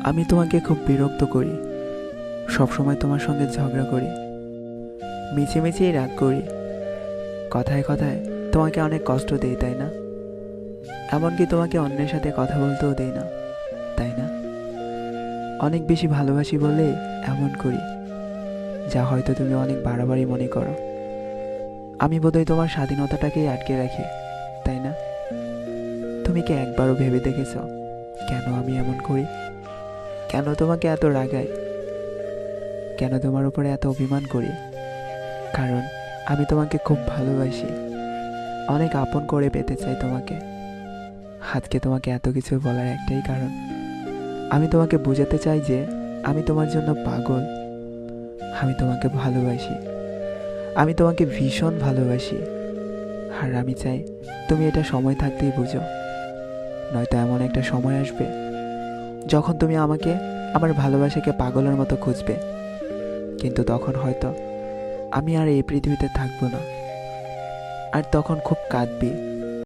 আমি তোমাকে খুব বিরক্ত করি, সবসময় তোমার সঙ্গে ঝগড়া করি, মিছিমিছিই রাগ করি, কথায় কথায় তোমাকে অনেক কষ্ট দেই, তাই না? এমনকি তোমাকে অন্যের সাথে কথা বলতেও দেই না, তাই না? অনেক বেশি ভালোবাসি বলে এমন করি, যা হয়তো তুমি অনেক বাড়াবাড়ি মনে করো। আমি বোধহয় তোমার স্বাধীনতাটাকেই আটকে রাখি, তাই না? তুমি কি একবারও ভেবে দেখেছ কেন আমি এমন করি? কেন তোমাকে এত রাগাই? কেন তোমার উপরে এত অভিমান করি? কারণ আমি তোমাকে খুব ভালোবাসি, অনেক আপন করে পেতে চাই তোমাকে। আজকে তোমাকে এত কিছু বলার একটাই কারণ, আমি তোমাকে বোঝাতে চাই যে আমি তোমার জন্য পাগল। আমি তোমাকে ভালোবাসি, আমি তোমাকে ভীষণ ভালোবাসি। আর আমি চাই তুমি এটা সময় থাকতেই বুঝো, নয়তো এমন একটা সময় আসবে যখন তুমি আমাকে, আমার ভালোবাসাকে পাগলের মতো খুঁজবে। কিন্তু তখন হয়তো আমি আর এই পৃথিবীতে থাকবো না, আর তখন খুব কাঁদবি।